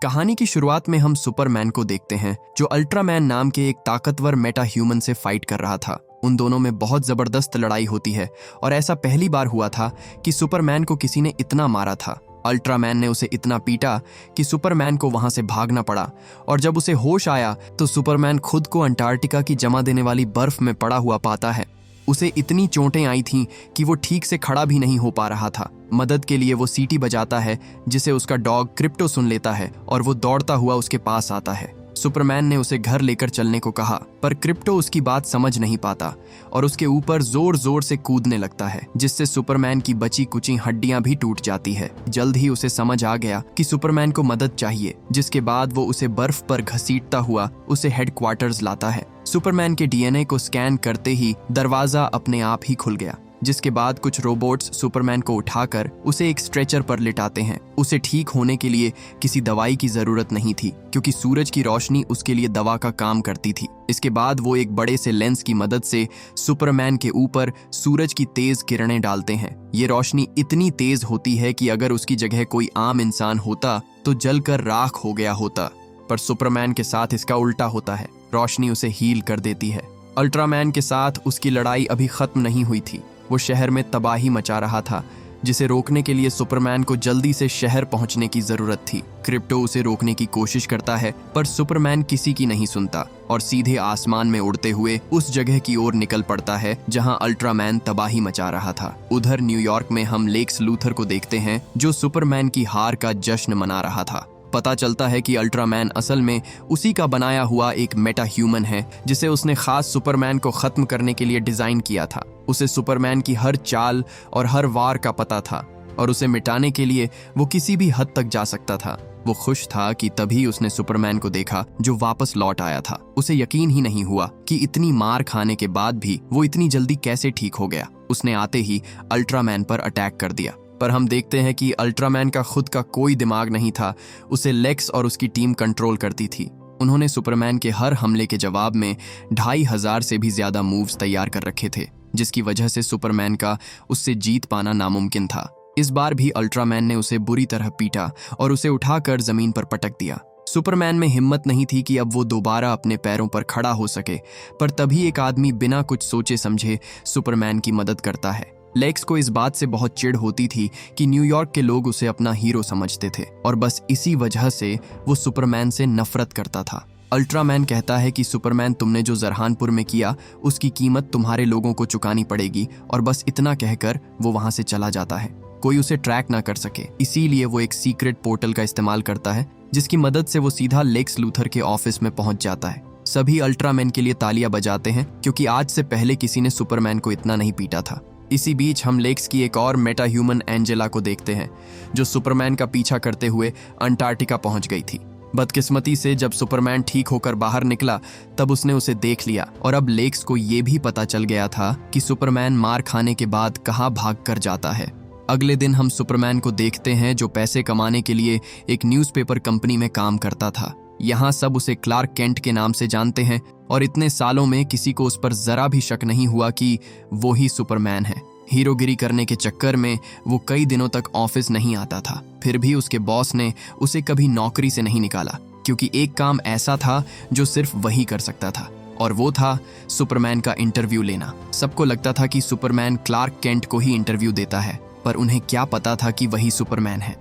कहानी की शुरुआत में हम सुपरमैन को देखते हैं जो अल्ट्रामैन नाम के एक ताकतवर मेटा ह्यूमन से फाइट कर रहा था। उन दोनों में बहुत जबरदस्त लड़ाई होती है और ऐसा पहली बार हुआ था कि सुपरमैन को किसी ने इतना मारा था। अल्ट्रामैन ने उसे इतना पीटा कि सुपरमैन को वहां से भागना पड़ा और जब उसे होश आया तो सुपरमैन खुद को अंटार्कटिका की जमा देने वाली बर्फ में पड़ा हुआ पाता है। उसे इतनी चोटें आई थीं कि वो ठीक से खड़ा भी नहीं हो पा रहा था। मदद के लिए वो सीटी बजाता है जिसे उसका डॉग क्रिप्टो सुन लेता है और वो दौड़ता हुआ उसके पास आता है। सुपरमैन ने उसे घर लेकर चलने को कहा पर क्रिप्टो उसकी बात समझ नहीं पाता और उसके ऊपर जोर जोर से कूदने लगता है जिससे सुपरमैन की बची कुची हड्डियां भी टूट जाती है। जल्द ही उसे समझ आ गया कि सुपरमैन को मदद चाहिए, जिसके बाद वो उसे बर्फ पर घसीटता हुआ उसे हेडक्वार्टर्स लाता है। सुपरमैन के डीएनए को स्कैन करते ही दरवाजा अपने आप ही खुल गया, जिसके बाद कुछ रोबोट्स सुपरमैन को उठाकर उसे एक स्ट्रेचर पर लिटाते हैं। उसे ठीक होने के लिए किसी दवाई की जरूरत नहीं थी क्योंकि सूरज की रोशनी उसके लिए दवा का काम करती थी। इसके बाद वो एक बड़े से लेंस की मदद से सुपरमैन के ऊपर सूरज की तेज किरणें डालते हैं। ये रोशनी इतनी तेज होती है कि अगर उसकी जगह कोई आम इंसान होता तो जलकर राख हो गया होता, पर सुपरमैन के साथ इसका उल्टा होता है। रोशनी उसे हील कर देती है। अल्ट्रामैन के साथ उसकी लड़ाई अभी खत्म नहीं हुई थी। वो शहर में तबाही मचा रहा था, जिसे रोकने के लिए सुपरमैन को जल्दी से शहर पहुंचने की जरूरत थी। क्रिप्टो उसे रोकने की कोशिश करता है पर सुपरमैन किसी की नहीं सुनता और सीधे आसमान में उड़ते हुए उस जगह की ओर निकल पड़ता है जहां अल्ट्रामैन तबाही मचा रहा था। उधर न्यूयॉर्क में हम लेक्स लूथर को देखते हैं जो सुपरमैन की हार का जश्न मना रहा था। पता चलता है कि अल्ट्रामैन असल में उसी का बनाया हुआ एक मेटा ह्यूमन है जिसे उसने खास सुपरमैन को खत्म करने के लिए डिजाइन किया था। उसे सुपरमैन की हर चाल और हर वार का पता था और उसे मिटाने के लिए वो किसी भी हद तक जा सकता था। वो खुश था कि तभी उसने सुपरमैन को देखा जो वापस लौट आया था। उसे यकीन ही नहीं हुआ कि इतनी मार खाने के बाद भी वो इतनी जल्दी कैसे ठीक हो गया। उसने आते ही अल्ट्रामैन पर अटैक कर दिया, पर हम देखते हैं कि अल्ट्रामैन का खुद का कोई दिमाग नहीं था। उसे लेक्स और उसकी टीम कंट्रोल करती थी। उन्होंने सुपरमैन के हर हमले के जवाब में 2500 से भी ज्यादा मूव्स तैयार कर रखे थे, जिसकी वजह से सुपरमैन का उससे जीत पाना नामुमकिन था। इस बार भी अल्ट्रामैन ने उसे बुरी तरह पीटा और उसे उठाकर जमीन पर पटक दिया। सुपरमैन में हिम्मत नहीं थी कि अब वो दोबारा अपने पैरों पर खड़ा हो सके, पर तभी एक आदमी बिना कुछ सोचे समझे सुपरमैन की मदद करता है। लेक्स को इस बात से बहुत चिढ़ होती थी कि न्यूयॉर्क के लोग उसे अपना हीरो समझते थे और बस इसी वजह से वो सुपरमैन से नफरत करता था। अल्ट्रामैन कहता है कि सुपरमैन, तुमने जो जरहानपुर में किया उसकी कीमत तुम्हारे लोगों को चुकानी पड़ेगी, और बस इतना कहकर वो वहां से चला जाता है। कोई उसे ट्रैक ना कर सके, इसीलिए वो एक सीक्रेट पोर्टल का इस्तेमाल करता है जिसकी मदद से वो सीधा लेक्स लूथर के ऑफिस में पहुंच जाता है। सभी अल्ट्रामैन के लिए तालियां बजाते हैं क्योंकि आज से पहले किसी ने सुपरमैन को इतना नहीं पीटा था। इसी बीच हम लेक्स की एक और मेटा ह्यूमन एंजेला को देखते हैं जो सुपरमैन का पीछा करते हुए अंटार्कटिका पहुंच गई थी। बदकिस्मती से जब सुपरमैन ठीक होकर बाहर निकला तब उसने उसे देख लिया और अब लेक्स को ये भी पता चल गया था कि सुपरमैन मार खाने के बाद कहाँ भाग कर जाता है। अगले दिन हम सुपरमैन को देखते हैं जो पैसे कमाने के लिए एक न्यूज़पेपर कंपनी में काम करता था। यहाँ सब उसे क्लार्क केंट के नाम से जानते हैं और इतने सालों में किसी को उस पर जरा भी शक नहीं हुआ कि वो ही सुपरमैन है। हीरोगिरी करने के चक्कर में वो कई दिनों तक ऑफिस नहीं आता था, फिर भी उसके बॉस ने उसे कभी नौकरी से नहीं निकाला क्योंकि एक काम ऐसा था जो सिर्फ वही कर सकता था, और वो था सुपरमैन का इंटरव्यू लेना। सबको लगता था कि सुपरमैन क्लार्क केंट को ही इंटरव्यू देता है, पर उन्हें क्या पता था कि वही सुपरमैन है।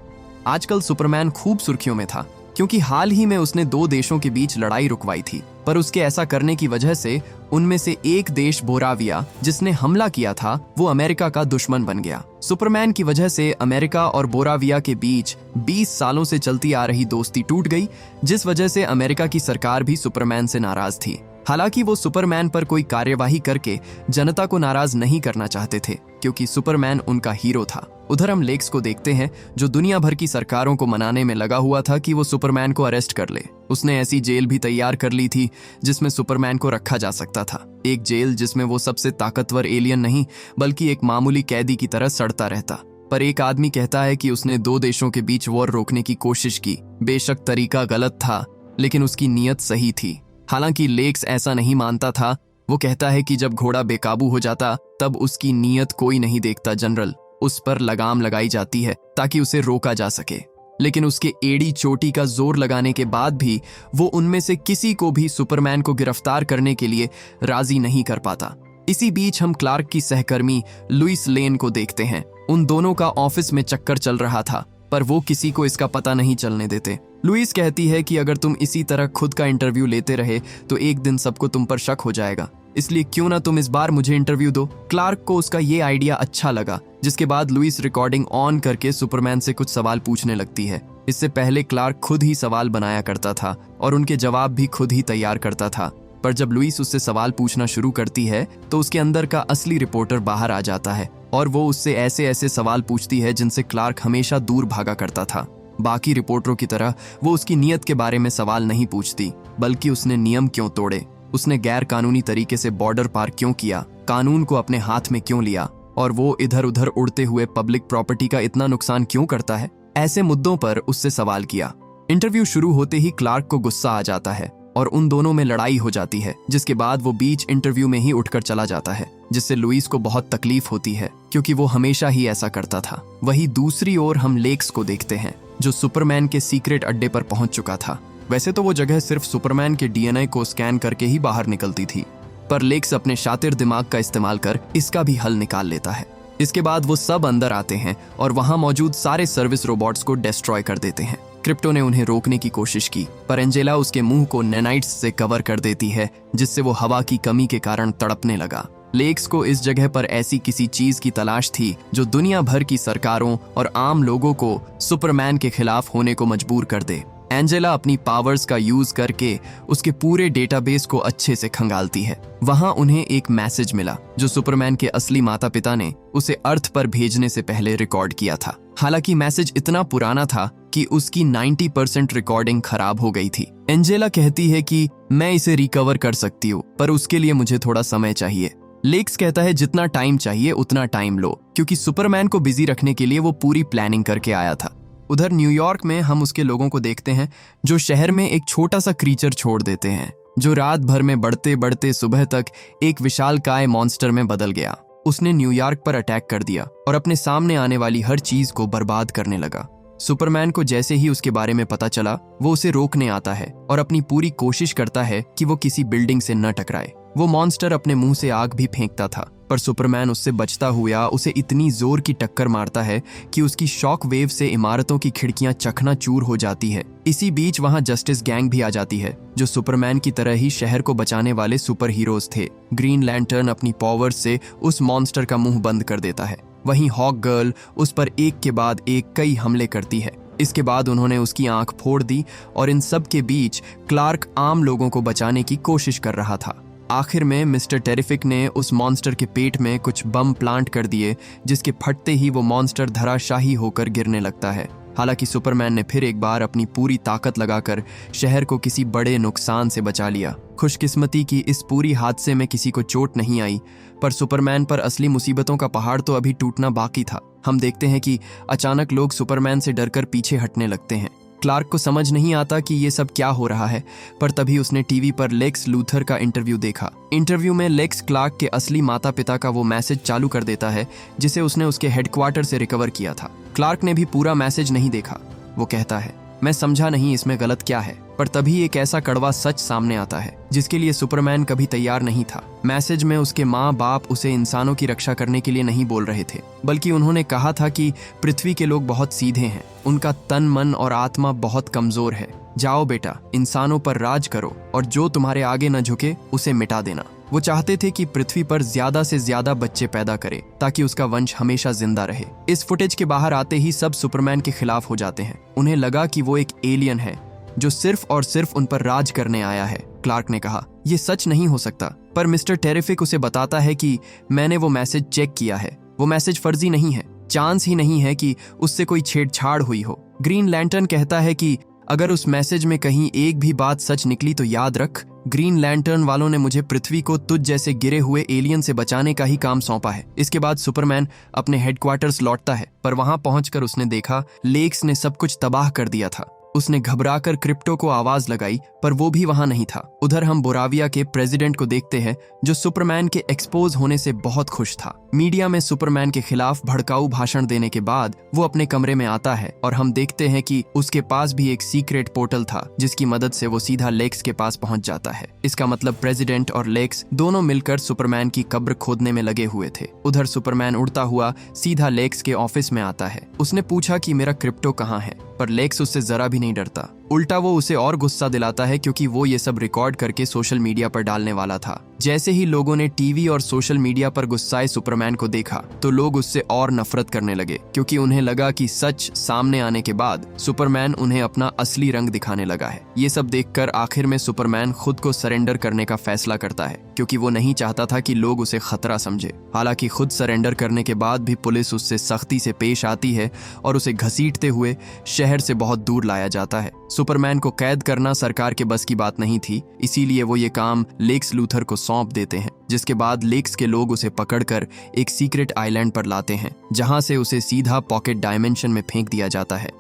आजकल सुपरमैन खूब सुर्खियों में था क्योंकि हाल ही में उसने 2 देशों के बीच लड़ाई रुकवाई थी, पर उसके ऐसा करने की वजह से उनमें से एक देश बोराविया जिसने हमला किया था वो अमेरिका का दुश्मन बन गया। सुपरमैन की वजह से अमेरिका और बोराविया के बीच 20 सालों से चलती आ रही दोस्ती टूट गई, जिस वजह से अमेरिका की सरकार भी सुपरमैन से नाराज थी। हालांकि वो सुपरमैन पर कोई कार्यवाही करके जनता को नाराज नहीं करना चाहते थे क्योंकि सुपरमैन उनका हीरो था। उधर हम लेक्स को देखते हैं जो दुनिया भर की सरकारों को मनाने में लगा हुआ था कि वो सुपरमैन को अरेस्ट कर ले। उसने ऐसी जेल भी तैयार कर ली थी जिसमें सुपरमैन को रखा जा सकता था। एक जेल जिसमें वो सबसे ताकतवर एलियन नहीं बल्कि एक मामूली कैदी की तरह सड़ता रहता। पर एक आदमी कहता है कि उसने 2 देशों के बीच वॉर रोकने की कोशिश की। बेशक तरीका गलत था लेकिन उसकी नीयत सही थी। हालांकि लेक्स ऐसा नहीं मानता था। वो कहता है कि जब घोड़ा बेकाबू हो जाता तब उसकी नीयत कोई नहीं देखता जनरल, उस पर लगाम लगाई जाती है ताकि उसे रोका जा सके। लेकिन उसके एड़ी चोटी का जोर लगाने के बाद भी वो उनमें से किसी को भी सुपरमैन को गिरफ्तार करने के लिए राजी नहीं कर पाता। इसी बीच हम क्लार्क की सहकर्मी लुइस लेन को देखते हैं। उन दोनों का ऑफिस में चक्कर चल रहा था, पर वो किसी को इसका पता नहीं चलने देते। लुइस कहती है कि अगर तुम इसी तरह खुद का इंटरव्यू लेते रहे तो एक दिन सबको तुम पर शक हो जाएगा, इसलिए क्यों ना तुम इस बार मुझे इंटरव्यू दो। क्लार्क को उसका ये आइडिया अच्छा लगा, जिसके बाद लुइस रिकॉर्डिंग ऑन करके सुपरमैन से कुछ सवाल पूछने लगती है। इससे पहले क्लार्क खुद ही सवाल बनाया करता था और उनके जवाब भी खुद ही तैयार करता था, पर जब लुइस उससे सवाल पूछना शुरू करती है तो उसके अंदर का असली रिपोर्टर बाहर आ जाता है और वो उससे ऐसे ऐसे सवाल पूछती है जिनसे क्लार्क हमेशा दूर भागा करता था। बाकी रिपोर्टरों की तरह वो उसकी नीयत के बारे में सवाल नहीं पूछती, बल्कि उसने नियम क्यों तोड़े, उसने गैर कानूनी तरीके से बॉर्डर पार क्यों किया, कानून को अपने हाथ में क्यों लिया, और वो इधर उधर उड़ते हुए पब्लिक प्रॉपर्टी का इतना नुकसान क्यों करता है, ऐसे मुद्दों पर उससे सवाल किया। इंटरव्यू शुरू होते ही क्लार्क को गुस्सा आ जाता है और उन दोनों में लड़ाई हो जाती है, जिसके बाद वो बीच इंटरव्यू में ही उठकर चला जाता है, जिससे लुइस को बहुत तकलीफ होती है क्योंकि वो हमेशा ही ऐसा करता था। वहीं दूसरी ओर हम लेक्स को देखते हैं, जो सुपरमैन के सीक्रेट अड्डे पर पहुंच चुका था। वैसे तो वो जगह सिर्फ सुपरमैन के डीएनए को स्कैन करके ही बाहर निकलती थी, पर लेक्स अपने शातिर दिमाग का इस्तेमाल कर इसका भी हल निकाल लेता है। इसके बाद वो सब अंदर आते हैं और वहां मौजूद सारे सर्विस रोबोट्स को डिस्ट्रॉय कर देते हैं। क्रिप्टो ने उन्हें रोकने की कोशिश की, पर एंजेला उसके मुंह को नैनाइट्स से कवर कर देती है, जिससे वो हवा की कमी के कारण तड़पने लगा। लेक्स को इस जगह पर ऐसी किसी चीज की तलाश थी जो दुनिया भर की सरकारों और आम लोगों को सुपरमैन के खिलाफ होने को मजबूर कर दे। एंजेला अपनी पावर्स का यूज करके उसके पूरे डेटाबेस को अच्छे से खंगालती है। वहां उन्हें एक मैसेज मिला जो सुपरमैन के असली माता पिता ने उसे अर्थ पर भेजने से पहले रिकॉर्ड किया था। हालांकि मैसेज इतना पुराना था कि उसकी 90% रिकॉर्डिंग खराब हो गई थी। एंजेला कहती है कि मैं इसे रिकवर कर सकती हूँ, पर उसके लिए मुझे थोड़ा समय चाहिए। लेक्स कहता है जितना टाइम चाहिए उतना टाइम लो, क्योंकि सुपरमैन को बिजी रखने के लिए वो पूरी प्लानिंग करके आया था। उधर न्यूयॉर्क में हम उसके लोगों को देखते हैं जो शहर में एक छोटा सा क्रीचर छोड़ देते हैं, जो रात भर में बढ़ते बढ़ते सुबह तक एक विशालकाय मॉन्स्टर में बदल गया। उसने न्यूयॉर्क पर अटैक कर दिया और अपने सामने आने वाली हर चीज को बर्बाद करने लगा। सुपरमैन को जैसे ही उसके बारे में पता चला, वो उसे रोकने आता है और अपनी पूरी कोशिश करता है कि वो किसी बिल्डिंग से न टकराए। वो मॉन्स्टर अपने मुंह से आग भी फेंकता था, पर सुपरमैन उससे बचता हुआ उसे इतनी जोर की टक्कर मारता है कि उसकी शॉक वेव से इमारतों की खिड़कियां चकनाचूर हो जाती है। इसी बीच वहां जस्टिस गैंग भी आ जाती है, जो सुपरमैन की तरह ही शहर को बचाने वाले सुपर हीरोज थे। ग्रीन लैंटर्न अपनी पावर्स से उस मॉन्स्टर का मुंह बंद कर देता है। वहीं हॉक गर्ल उस पर एक के बाद एक कई हमले करती है। इसके बाद उन्होंने उसकी आंख फोड़ दी और इन सब के बीच क्लार्क आम लोगों को बचाने की कोशिश कर रहा था। आखिर में मिस्टर टेरिफिक ने उस मॉन्स्टर के पेट में कुछ बम प्लांट कर दिए, जिसके फटते ही वो मॉन्स्टर धराशाही होकर गिरने लगता है। हालांकि सुपरमैन ने फिर एक बार अपनी पूरी ताकत लगाकर शहर को किसी बड़े नुकसान से बचा लिया। खुशकिस्मती की इस पूरी हादसे में किसी को चोट नहीं आई, पर सुपरमैन पर असली मुसीबतों का पहाड़ तो अभी टूटना बाकी था। हम देखते हैं कि अचानक लोग सुपरमैन से डरकर पीछे हटने लगते हैं। क्लार्क को समझ नहीं आता कि ये सब क्या हो रहा है, पर तभी उसने टीवी पर लेक्स लूथर का इंटरव्यू देखा। इंटरव्यू में लेक्स क्लार्क के असली माता पिता का वो मैसेज चालू कर देता है जिसे उसने उसके हेडक्वार्टर से रिकवर किया था। क्लार्क ने भी पूरा मैसेज नहीं देखा। वो कहता है, मैं समझा नहीं इसमें गलत क्या है, पर तभी एक ऐसा कड़वा सच सामने आता है जिसके लिए सुपरमैन कभी तैयार नहीं था। मैसेज में उसके माँ बाप उसे इंसानों की रक्षा करने के लिए नहीं बोल रहे थे, बल्कि उन्होंने कहा था कि पृथ्वी के लोग बहुत सीधे हैं, उनका तन मन और आत्मा बहुत कमजोर है। जाओ बेटा, इंसानों पर राज करो और जो तुम्हारे आगे न झुके उसे मिटा देना। वो चाहते थे कि पृथ्वी पर ज्यादा से ज्यादा बच्चे पैदा करे ताकि उसका वंश हमेशा जिंदा रहे। इस फुटेज के बाहर आते ही सब सुपरमैन के खिलाफ हो जाते हैं। उन्हें लगा कि वो एक एलियन है जो सिर्फ और सिर्फ उन पर राज करने आया है। क्लार्क ने कहा, ये सच नहीं हो सकता, पर मिस्टर टेरिफिक उसे बताता है कि मैंने वो मैसेज चेक किया है, वो मैसेज फर्जी नहीं है, चांस ही नहीं है कि उससे कोई छेड़छाड़ हुई हो। ग्रीन लैंटर्न कहता है कि अगर उस मैसेज में कहीं एक भी बात सच निकली तो याद रख, ग्रीन लैंटर्न वालों ने मुझे पृथ्वी को तुझ जैसे गिरे हुए एलियन से बचाने का ही काम सौंपा है। इसके बाद सुपरमैन अपने हेडक्वार्टर्स लौटता है, पर वहां पहुंचकर उसने देखा लेक्स ने सब कुछ तबाह कर दिया था। उसने घबराकर क्रिप्टो को आवाज लगाई, पर वो भी वहां नहीं था। उधर हम बोराविया के प्रेसिडेंट को देखते हैं, जो सुपरमैन के एक्सपोज होने से बहुत खुश था। मीडिया में सुपरमैन के खिलाफ भड़काऊ भाषण देने के बाद वो अपने कमरे में आता है और हम देखते हैं कि उसके पास भी एक सीक्रेट पोर्टल था, जिसकी मदद से वो सीधा लेक्स के पास पहुंच जाता है। इसका मतलब प्रेसिडेंट और लेक्स दोनों मिलकर सुपरमैन की कब्र खोदने में लगे हुए थे। उधर सुपरमैन उड़ता हुआ सीधा लेक्स के ऑफिस में आता है। उसने पूछा कि मेरा क्रिप्टो कहाँ है, पर लेक्स उससे जरा भी नहीं डरता। उल्टा वो उसे और गुस्सा दिलाता है, क्योंकि वो ये सब रिकॉर्ड करके सोशल मीडिया पर डालने वाला था। जैसे ही लोगों ने टीवी और सोशल मीडिया पर गुस्साए सुपरमैन को देखा, तो लोग उससे और नफरत करने लगे, क्योंकि उन्हें लगा कि सच सामने आने के बाद सुपरमैन उन्हें अपना असली रंग दिखाने लगा है। ये सब देखकर आखिर में सुपरमैन खुद को सरेंडर करने का फैसला करता है, क्योंकि वो नहीं चाहता था कि लोग उसे खतरा समझे। हालांकि खुद सरेंडर करने के बाद भी पुलिस उससे सख्ती से पेश आती है और उसे घसीटते हुए शहर से बहुत दूर लाया जाता है। सुपरमैन को कैद करना सरकार के बस की बात नहीं थी, इसीलिए वो ये काम लेक्स लूथर को सौंप देते हैं, जिसके बाद लेक्स के लोग उसे पकड़कर एक सीक्रेट आइलैंड पर लाते हैं, जहां से उसे सीधा पॉकेट डायमेंशन में फेंक दिया जाता है।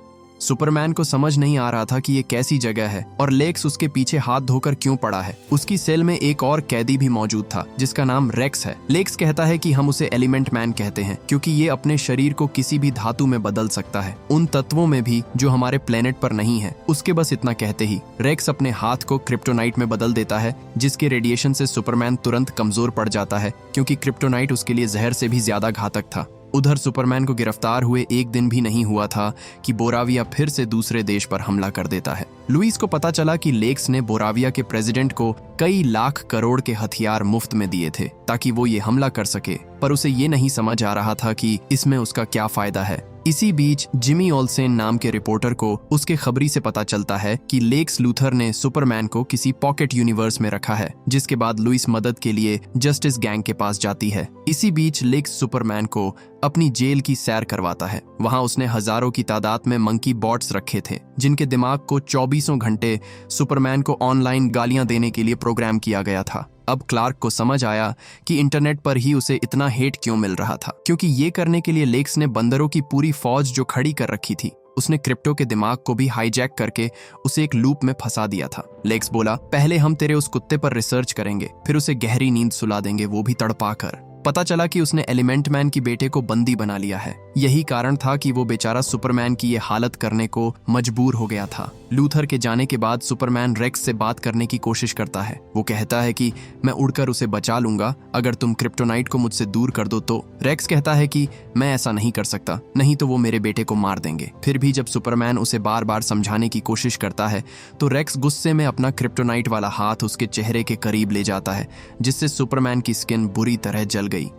सुपरमैन को समझ नहीं आ रहा था कि ये कैसी जगह है और लेक्स उसके पीछे हाथ धोकर क्यों पड़ा है। उसकी सेल में एक और कैदी भी मौजूद था, जिसका नाम रेक्स है। लेक्स कहता है कि हम उसे एलिमेंट मैन कहते हैं, क्योंकि ये अपने शरीर को किसी भी धातु में बदल सकता है, उन तत्वों में भी जो हमारे प्लेनेट पर नहीं है। उसके बस इतना कहते ही रेक्स अपने हाथ को क्रिप्टोनाइट में बदल देता है, जिसके रेडिएशन से सुपरमैन तुरंत कमजोर पड़ जाता है, क्योंकि क्रिप्टोनाइट उसके लिए जहर से भी ज्यादा घातक था। उधर सुपरमैन को गिरफ्तार हुए एक दिन भी नहीं हुआ था कि बोराविया फिर से दूसरे देश पर हमला कर देता है। लुइस को पता चला कि लेक्स ने बोराविया के प्रेसिडेंट को कई लाख करोड़ के हथियार मुफ्त में दिए थे ताकि वो ये हमला कर सके, पर उसे ये नहीं समझ आ रहा था कि इसमें उसका क्या फायदा है। इसी बीच जिमी ओल्सेन नाम के रिपोर्टर को उसके खबरी से पता चलता है कि लेक्स लूथर ने सुपरमैन को किसी पॉकेट यूनिवर्स में रखा है, जिसके बाद लुइस मदद के लिए जस्टिस गैंग के पास जाती है। इसी बीच लेक्स सुपरमैन को अपनी जेल की सैर करवाता है। वहां उसने हजारों की तादाद में मंकी बॉट्स रखे थे, जिनके दिमाग को 24 घंटे सुपरमैन को ऑनलाइन गालियां देने के लिए प्रोग्राम किया गया था। अब क्लार्क को समझ आया कि इंटरनेट पर ही उसे इतना हेट क्यों मिल रहा था, क्योंकि ये करने के लिए लेक्स ने बंदरों की पूरी फौज जो खड़ी कर रखी थी, उसने क्रिप्टो के दिमाग को भी हाईजैक करके उसे एक लूप में फंसा दिया था। लेक्स बोला, पहले हम तेरे उस कुत्ते पर रिसर्च करेंगे, फिर उसे गहरी नींद सुला देंगे, वो भी तड़पा कर। पता चला कि उसने एलिमेंट मैन की बेटे को बंदी बना लिया है। यही कारण था कि वो बेचारा सुपरमैन की ये हालत करने को मजबूर हो गया था। लूथर के जाने के बाद सुपरमैन रेक्स से बात करने की कोशिश करता है। वो कहता है कि मैं उड़कर उसे बचा लूंगा अगर तुम क्रिप्टोनाइट को मुझसे दूर कर दो तो। रेक्स कहता है कि मैं ऐसा नहीं कर सकता, नहीं तो वो मेरे बेटे को मार देंगे। फिर भी जब सुपरमैन उसे बार बार समझाने की कोशिश करता है तो रेक्स गुस्से में अपना क्रिप्टोनाइट वाला हाथ उसके चेहरे के करीब ले जाता है, जिससे सुपरमैन की स्किन बुरी तरह जल गई।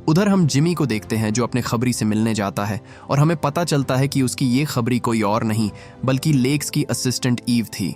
उधर हम जिमी को देखते हैं, जो अपने खबरी से मिलने जाता है और हमें पता चलता है कि उसकी ये खबरी कोई और नहीं बल्कि लेक्स की असिस्टेंट ईव थी।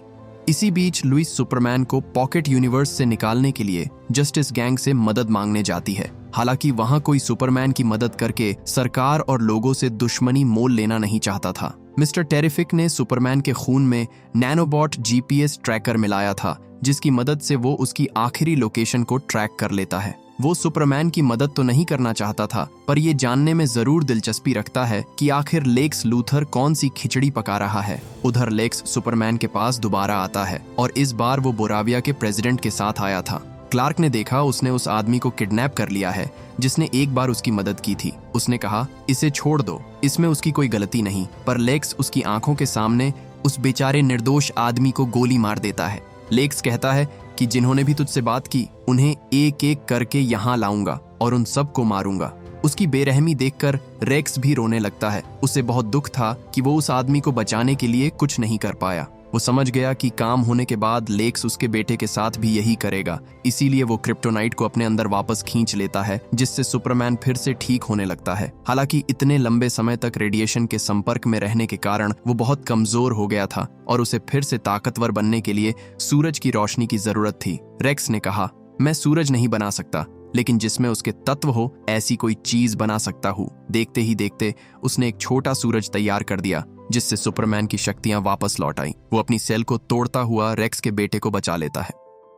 इसी बीच लुइस सुपरमैन को पॉकेट यूनिवर्स से निकालने के लिए जस्टिस गैंग से मदद मांगने जाती है। हालांकि वहां कोई सुपरमैन की मदद करके सरकार और लोगों से दुश्मनी मोल लेना नहीं चाहता था। मिस्टर टेरिफिक ने सुपरमैन के खून में नैनोबॉट जीपीएस ट्रैकर मिलाया था, जिसकी मदद से वो उसकी आखिरी लोकेशन को ट्रैक कर लेता है। वो सुपरमैन की मदद तो नहीं करना चाहता था, पर ये जानने में जरूर दिलचस्पी रखता है कि आखिर लेक्स लूथर कौन सी खिचड़ी पका रहा है। उधर लेक्स सुपरमैन के पास दोबारा आता है और इस बार वो बोराविया के प्रेसिडेंट के साथ आया था। क्लार्क ने देखा उसने उस आदमी को किडनैप कर लिया है जिसने एक बार उसकी मदद की थी। उसने कहा, इसे छोड़ दो, इसमें उसकी कोई गलती नहीं। पर लेक्स उसकी आंखों के सामने उस बेचारे निर्दोष आदमी को गोली मार देता है। लेक्स कहता है कि जिन्होंने भी तुझसे बात की उन्हें एक एक करके यहाँ लाऊंगा और उन सबको मारूंगा। उसकी बेरहमी देखकर रेक्स भी रोने लगता है। उसे बहुत दुख था कि वो उस आदमी को बचाने के लिए कुछ नहीं कर पाया। वो समझ गया कि काम होने के बाद लेक्स उसके बेटे के साथ भी यही करेगा, इसीलिए वो क्रिप्टोनाइट को अपने अंदर वापस खींच लेता है, जिससे सुपरमैन फिर से ठीक होने लगता है। हालांकि इतने लंबे समय तक रेडिएशन के संपर्क में रहने के कारण वो बहुत कमजोर हो गया था और उसे फिर से ताकतवर बनने के लिए सूरज की रोशनी की जरूरत थी। रेक्स ने कहा, मैं सूरज नहीं बना सकता, लेकिन जिसमें उसके तत्व हो ऐसी कोई चीज बना सकता हूँ। देखते ही देखते उसने एक छोटा सूरज तैयार कर दिया, जिससे सुपरमैन की शक्तियां वापस लौट आईं। वो अपनी सेल को तोड़ता हुआ रेक्स के बेटे को बचा लेता है।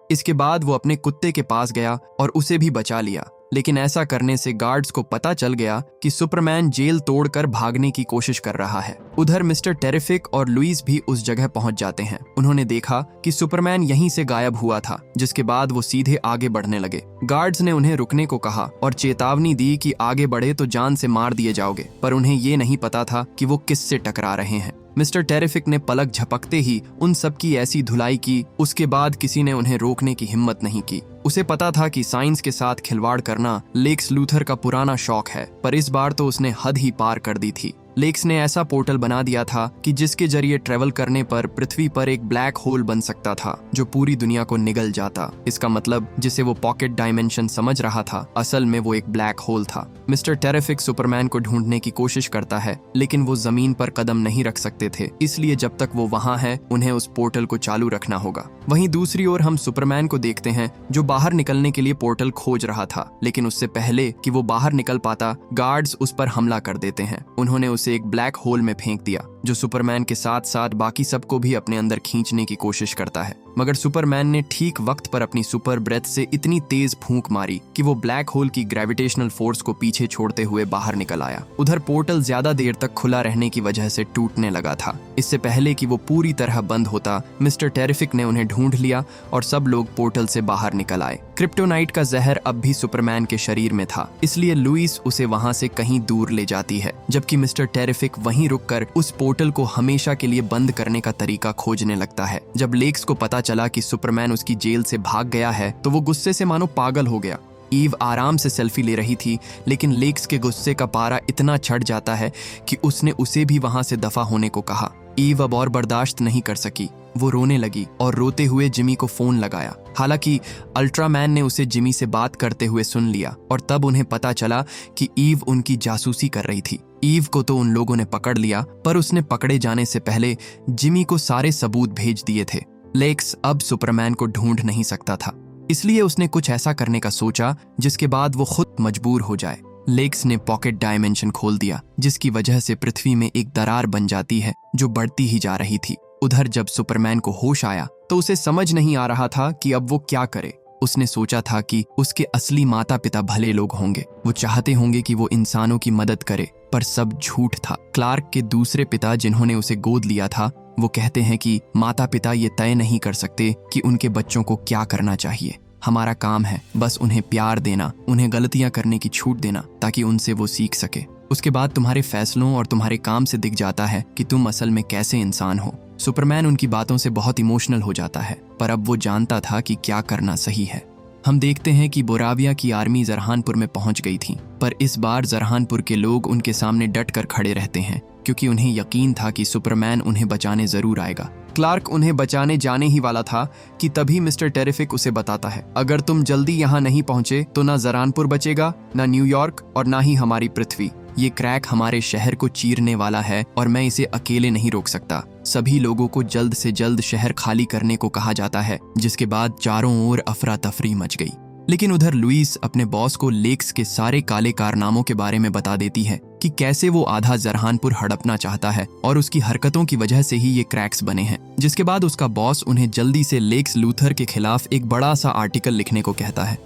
इसके बाद वो अपने कुत्ते के पास गया और उसे भी बचा लिया। लेकिन ऐसा करने से गार्ड्स को पता चल गया कि सुपरमैन जेल तोड़कर भागने की कोशिश कर रहा है। उधर मिस्टर टेरिफिक और लुइस भी उस जगह पहुंच जाते हैं। उन्होंने देखा कि सुपरमैन यहीं से गायब हुआ था, जिसके बाद वो सीधे आगे बढ़ने लगे। गार्ड्स ने उन्हें रुकने को कहा और चेतावनी दी कि आगे बढ़े तो जान से मार दिए जाओगे, पर उन्हें ये नहीं पता था कि वो किससे टकरा रहे हैं। मिस्टर टेरिफिक ने पलक झपकते ही उन सब की ऐसी धुलाई की, उसके बाद किसी ने उन्हें रोकने की हिम्मत नहीं की। उसे पता था कि साइंस के साथ खिलवाड़ करना लेक्स लूथर का पुराना शौक है, पर इस बार तो उसने हद ही पार कर दी थी। लेक्स ने ऐसा पोर्टल बना दिया था कि जिसके जरिए ट्रेवल करने पर पृथ्वी पर एक ब्लैक होल बन सकता था जो पूरी दुनिया को निगल जाता। इसका मतलब जिसे वो पॉकेट डायमेंशन समझ रहा था, असल में वो एक ब्लैक होल था। मिस्टर टेरिफिक सुपरमैन को ढूंढने की कोशिश करता है, लेकिन वो जमीन पर कदम नहीं रख सकते थे, इसलिए जब तक वो वहां है उन्हें उस पोर्टल को चालू रखना होगा। वहीं दूसरी ओर हम सुपरमैन को देखते हैं जो बाहर निकलने के लिए पोर्टल खोज रहा था, लेकिन उससे पहले कि वो बाहर निकल पाता, गार्ड्स उस पर हमला कर देते हैं। उन्होंने उसे एक ब्लैक होल में फेंक दिया जो सुपरमैन के साथ साथ बाकी सबको भी अपने अंदर खींचने की कोशिश करता है, मगर सुपरमैन ने ठीक वक्त पर अपनी सुपर ब्रेथ से इतनी तेज फूंक मारी कि वो ब्लैक होल की ग्रेविटेशनल फोर्स को पीछे छोड़ते हुए बाहर निकल आया। उधर पोर्टल ज्यादा देर तक खुला रहने की वजह से टूटने लगा था। इससे पहले कि वो पूरी तरह बंद होता, मिस्टर टेरिफिक ने उन्हें ढूंढ लिया और सब लोग पोर्टल से बाहर निकल आए। क्रिप्टोनाइट का जहर अब भी सुपरमैन के शरीर में था, इसलिए लुइस उसे वहां से कहीं दूर ले जाती है, जबकि मिस्टर टेरिफिक वहीं रुककर उस पोर्टल को हमेशा के लिए बंद करने का तरीका खोजने लगता है। जब लेक्स को पता चला कि सुपरमैन उसकी जेल से भाग गया है तो वो गुस्से से मानो पागल हो गया। ईव आराम से सेल्फी ले रही थी, लेकिन लेक्स के गुस्से का पारा इतना चढ़ जाता है कि उसने उसे भी वहां से दफा होने को कहा। ईव अब और बर्दाश्त नहीं कर सकी, वो रोने लगी और रोते हुए जिमी को फोन लगाया। हालांकि अल्ट्रामैन ने उसे जिमी से बात करते हुए सुन लिया और तब उन्हें पता चला कि ईव उनकी जासूसी कर रही थी। ईव को तो उन लोगों ने पकड़ लिया, पर उसने पकड़े जाने से पहले जिमी को सारे सबूत भेज दिए थे। लेक्स अब सुपरमैन को ढूंढ नहीं सकता था, इसलिए उसने कुछ ऐसा करने का सोचा जिसके बाद वो खुद मजबूर हो जाए। लेक्स ने पॉकेट डायमेंशन खोल दिया, जिसकी वजह से पृथ्वी में एक दरार बन जाती है जो बढ़ती ही जा रही थी। उधर जब सुपरमैन को होश आया तो उसे समझ नहीं आ रहा था कि अब वो क्या करे। उसने सोचा था कि उसके असली माता पिता भले लोग होंगे, वो चाहते होंगे कि वो इंसानों की मदद करे, पर सब झूठ था। क्लार्क के दूसरे पिता जिन्होंने उसे गोद लिया था, वो कहते हैं कि माता पिता ये तय नहीं कर सकते कि उनके बच्चों को क्या करना चाहिए। हमारा काम है बस उन्हें प्यार देना, उन्हें गलतियां करने की छूट देना ताकि उनसे वो सीख सके। उसके बाद तुम्हारे फैसलों और तुम्हारे काम से दिख जाता है कि तुम असल में कैसे इंसान हो। सुपरमैन उनकी बातों से बहुत इमोशनल हो जाता है, पर अब वो जानता था कि क्या करना सही है। हम देखते हैं कि बोराविया की आर्मी जरहानपुर में पहुंच गई थी, पर इस बार जरहानपुर के लोग उनके सामने डट कर खड़े रहते हैं क्योंकि उन्हें यकीन था कि सुपरमैन उन्हें बचाने जरूर आएगा। क्लार्क उन्हें बचाने जाने ही वाला था कि तभी मिस्टर टेरिफिक उसे बताता है, अगर तुम जल्दी यहाँ नहीं पहुंचे तो ना जरानपुर बचेगा, ना न्यूयॉर्क और ना ही हमारी पृथ्वी। ये क्रैक हमारे शहर को चीरने वाला है और मैं इसे अकेले नहीं रोक सकता। सभी लोगों को जल्द से जल्द शहर खाली करने को कहा जाता है, जिसके बाद चारों ओर अफरा तफरी मच गई। लेकिन उधर लुइस अपने बॉस को लेक्स के सारे काले कारनामों के बारे में बता देती है कि कैसे वो आधा जरहानपुर हड़पना चाहता है और उसकी हरकतों की वजह से ही ये क्रैक्स बने हैं। जिसके बाद उसका बॉस उन्हें जल्दी से लेक्स लूथर के खिलाफ एक बड़ा सा आर्टिकल लिखने को कहता है।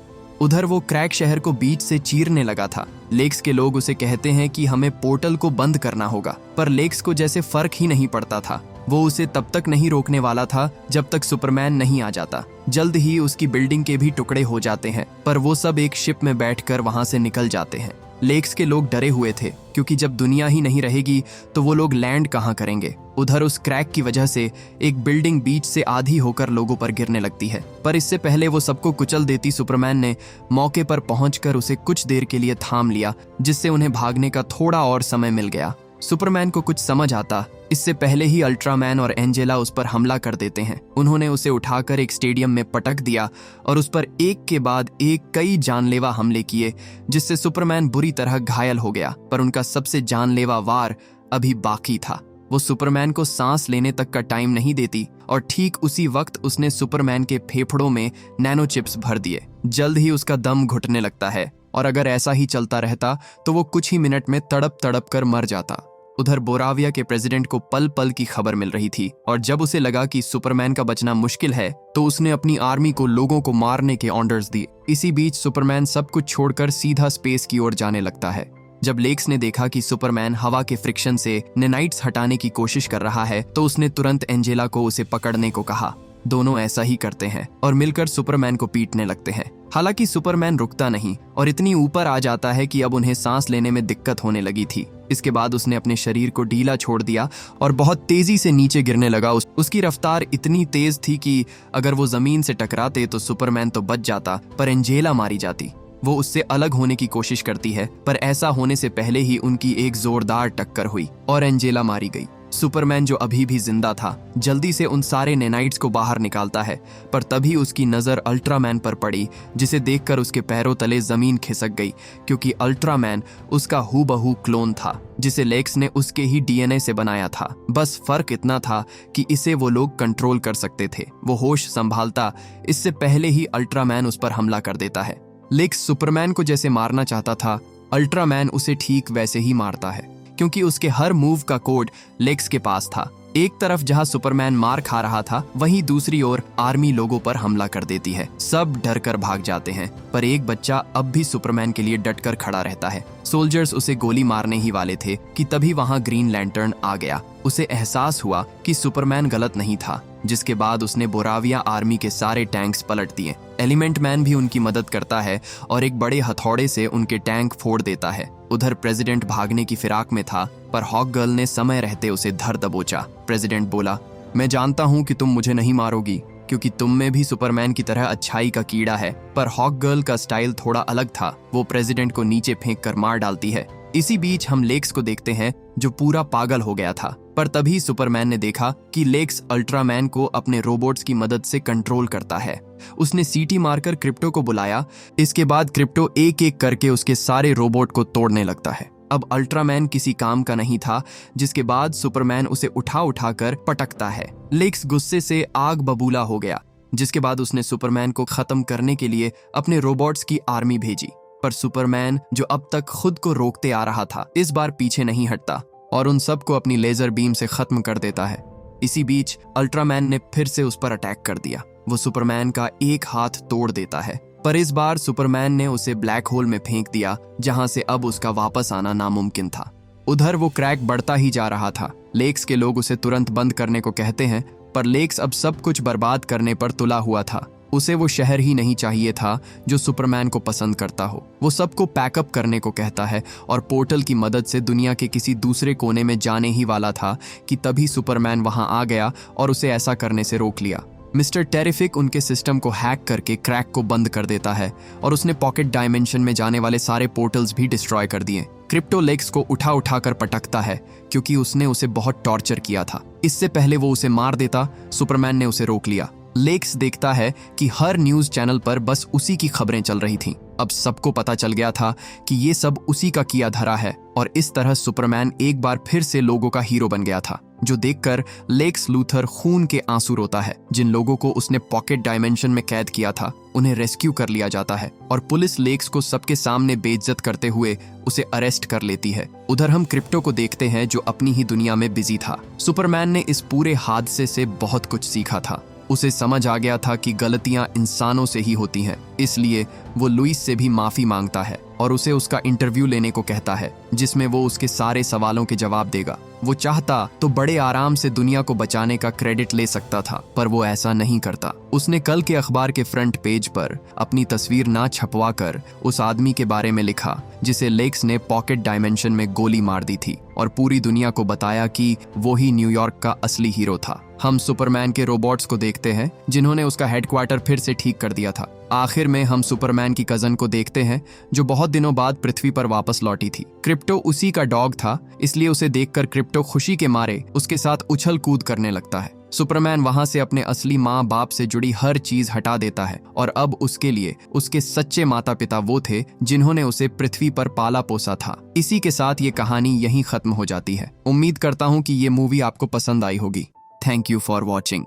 उधर वो क्रैक शहर को बीच से चीरने लगा था। लेक्स के लोग उसे कहते हैं कि हमें पोर्टल को बंद करना होगा, पर लेक्स को जैसे फर्क ही नहीं पड़ता था। वो उसे तब तक नहीं रोकने वाला था जब तक सुपरमैन नहीं आ जाता। जल्द ही उसकी बिल्डिंग के भी टुकड़े हो जाते हैं, पर वो सब एक शिप में बैठकर वहां से निकल जाते हैं। लेक्स के लोग डरे हुए थे क्योंकि जब दुनिया ही नहीं रहेगी तो वो लोग लैंड कहाँ करेंगे। उधर उस क्रैक की वजह से एक बिल्डिंग बीच से आधी होकर लोगों पर गिरने लगती है, पर इससे पहले वो सबको कुचल देती सुपरमैन ने मौके पर पहुंचकर उसे कुछ देर के लिए थाम लिया, जिससे उन्हें भागने का थोड़ा और समय मिल गया। सुपरमैन को कुछ समझ आता इससे पहले ही अल्ट्रामैन और एंजेला उस पर हमला कर देते हैं। उन्होंने उसे उठाकर एक स्टेडियम में पटक दिया और उस पर एक के बाद एक कई जानलेवा हमले किए, जिससे सुपरमैन बुरी तरह घायल हो गया। पर उनका सबसे जानलेवा वार अभी बाकी था। वो सुपरमैन को सांस लेने तक का टाइम नहीं देती और ठीक उसी वक्त उसने सुपरमैन के फेफड़ों में नैनो चिप्स भर दिए। जल्द ही उसका दम घुटने लगता है और अगर ऐसा ही चलता रहता तो वो कुछ ही मिनट में तड़प तड़प कर मर जाता। उधर बोराविया के प्रेसिडेंट को पल पल की खबर मिल रही थी और जब उसे लगा कि सुपरमैन का बचना मुश्किल है तो उसने अपनी आर्मी को लोगों को मारने के ऑर्डर्स दिए। इसी बीच सुपरमैन सब कुछ छोड़कर सीधा स्पेस की ओर जाने लगता है। जब लेक्स ने देखा कि सुपरमैन हवा के फ्रिक्शन से नैनाइट्स हटाने की कोशिश कर रहा है तो उसने तुरंत एंजेला को उसे पकड़ने को कहा। दोनों ऐसा ही करते हैं और मिलकर सुपरमैन को पीटने लगते हैं। हालांकि सुपरमैन रुकता नहीं और इतनी ऊपर आ जाता है कि अब उन्हें सांस लेने में दिक्कत होने लगी थी। इसके बाद उसने अपने शरीर को ढीला छोड़ दिया और बहुत तेजी से नीचे गिरने लगा। उसकी रफ्तार इतनी तेज थी कि अगर वो जमीन से टकराते तो सुपरमैन तो बच जाता पर एंजेला मारी जाती। वो उससे अलग होने की कोशिश करती है पर ऐसा होने से पहले ही उनकी एक जोरदार टक्कर हुई और एंजेला मारी गई। सुपरमैन जो अभी भी जिंदा था जल्दी से उन सारे नैनाइट्स को बाहर निकालता है पर तभी उसकी नजर अल्ट्रामैन पर पड़ी जिसे देखकर उसके पैरों तले जमीन खिसक गई क्योंकि अल्ट्रामैन उसका हूबहू क्लोन था जिसे लेक्स ने उसके ही डीएनए से बनाया था। बस फर्क इतना था कि इसे वो लोग कंट्रोल कर सकते थे। वो होश संभालता इससे पहले ही अल्ट्रामैन उस पर हमला कर देता है। लेक्स सुपरमैन को जैसे मारना चाहता था अल्ट्रामैन उसे ठीक वैसे ही मारता है क्योंकि उसके हर मूव का कोड लेक्स के पास था। एक तरफ जहां सुपरमैन मार खा रहा था वहीं दूसरी ओर आर्मी लोगों पर हमला कर देती है। सब डर कर भाग जाते हैं पर एक बच्चा अब भी सुपरमैन के लिए डटकर खड़ा रहता है। सोल्जर्स उसे गोली मारने ही वाले थे कि तभी वहां ग्रीन लैंटर्न आ गया। उसे एहसास हुआ कि सुपरमैन गलत नहीं था जिसके बाद उसने बोराविया आर्मी के सारे टैंक्स पलट दिए। एलिमेंट मैन भी उनकी मदद करता है और एक बड़े हथौड़े से उनके टैंक फोड़ देता है। उधर प्रेसिडेंट भागने की फिराक में था पर हॉक गर्ल ने समय रहते उसे धर दबोचा। प्रेसिडेंट बोला, मैं जानता हूं कि तुम मुझे नहीं मारोगी क्योंकि तुम में भी सुपरमैन की तरह अच्छाई का कीड़ा है। पर हॉक गर्ल का स्टाइल थोड़ा अलग था। वो प्रेसिडेंट को नीचे फेंक कर मार डालती है। इसी बीच हम लेक्स को देखते हैं जो पूरा पागल हो गया था पर तभी सुपरमैन ने देखा कि लेक्स अल्ट्रामैन को अपने रोबोट्स की मदद से कंट्रोल करता है। उसने सीटी मारकर क्रिप्टो को बुलाया। इसके बाद क्रिप्टो एक एक करके उसके सारे रोबोट को तोड़ने लगता है। अब अल्ट्रामैन किसी काम का नहीं था जिसके बाद सुपरमैन उसे उठा कर पटकता है। लेक्स गुस्से से आग बबूला हो गया जिसके बाद उसने सुपरमैन को खत्म करने के लिए अपने रोबोट्स की आर्मी भेजी। पर सुपरमैन जो अब तक खुद को रोकते आ रहा था इस बार पीछे नहीं हटता और उन सबको अपनी लेजर बीम से खत्म कर देता है। इसी बीच अल्ट्रामैन ने फिर से उस पर अटैक कर दिया। वो सुपरमैन का एक हाथ तोड़ देता है पर इस बार सुपरमैन ने उसे ब्लैक होल में फेंक दिया जहां से अब उसका वापस आना नामुमकिन था। उधर वो क्रैक बढ़ता ही जा रहा था। लेक्स के लोग उसे तुरंत बंद करने को कहते हैं पर लेक्स अब सब कुछ बर्बाद करने पर तुला हुआ था। उसे वो शहर ही नहीं चाहिए था जो सुपरमैन को पसंद करता हो। वो सबको पैकअप करने को कहता है और पोर्टल की मदद से दुनिया के किसी दूसरे कोने में जाने ही वाला था कि तभी सुपरमैन वहां आ गया और उसे ऐसा करने से रोक लिया। मिस्टर टेरिफिक उनके सिस्टम को हैक करके क्रैक को बंद कर देता है और उसने पॉकेट डायमेंशन में जाने वाले सारे पोर्टल्स भी डिस्ट्रॉय कर दिए। क्रिप्टो लेक्स को उठा कर पटकता है क्योंकि उसने उसे बहुत टॉर्चर किया था। इससे पहले वो उसे मार देता, सुपरमैन ने उसे रोक लिया। लेक्स देखता है कि हर न्यूज चैनल पर बस उसी की खबरें चल रही थीं। अब सबको पता चल गया था कि ये सब उसी का किया धरा है और इस तरह सुपरमैन एक बार फिर से लोगों का हीरो बन गया था, जो देखकर लेक्स लूथर खून के आंसू रोता है। जिन लोगों को उसने पॉकेट डायमेंशन में कैद किया था उन्हें रेस्क्यू कर लिया जाता है और पुलिस लेक्स को सबके सामने बेइज्जत करते हुए उसे अरेस्ट कर लेती है। उधर हम क्रिप्टो को देखते हैं जो अपनी ही दुनिया में बिजी था। सुपरमैन ने इस पूरे हादसे से बहुत कुछ सीखा था। उसे समझ आ गया था कि गलतियां इंसानों से ही होती हैं, इसलिए वो लुइस से भी माफी मांगता है और उसे उसका इंटरव्यू लेने को कहता है जिसमें वो उसके सारे सवालों के जवाब देगा। वो चाहता तो बड़े आराम से दुनिया को बचाने का क्रेडिट ले सकता था पर वो ऐसा नहीं करता। उसने कल के अखबार के फ्रंट पेज पर अपनी तस्वीर ना छपवा कर उस आदमी के बारे में लिखा जिसे लेक्स ने पॉकेट डायमेंशन में गोली मार दी थी और पूरी दुनिया को बताया कि वो ही न्यूयॉर्क का असली हीरो था। हम सुपरमैन के रोबोट्स को देखते हैं जिन्होंने उसका हेडक्वार्टर फिर से ठीक कर दिया था। आखिर में हम सुपरमैन की कजन को देखते हैं जो बहुत दिनों बाद पृथ्वी पर वापस लौटी थी। क्रिप्टो उसी का डॉग था, इसलिए उसे देखकर क्रिप्टो खुशी के मारे उसके साथ उछल कूद करने लगता है। सुपरमैन वहां से अपने असली माँ बाप से जुड़ी हर चीज हटा देता है और अब उसके लिए उसके सच्चे माता पिता वो थे जिन्होंने उसे पृथ्वी पर पाला पोसा था। इसी के साथ ये कहानी यहीं खत्म हो जाती है। उम्मीद करता हूँ कि ये मूवी आपको पसंद आई होगी। Thank you for watching.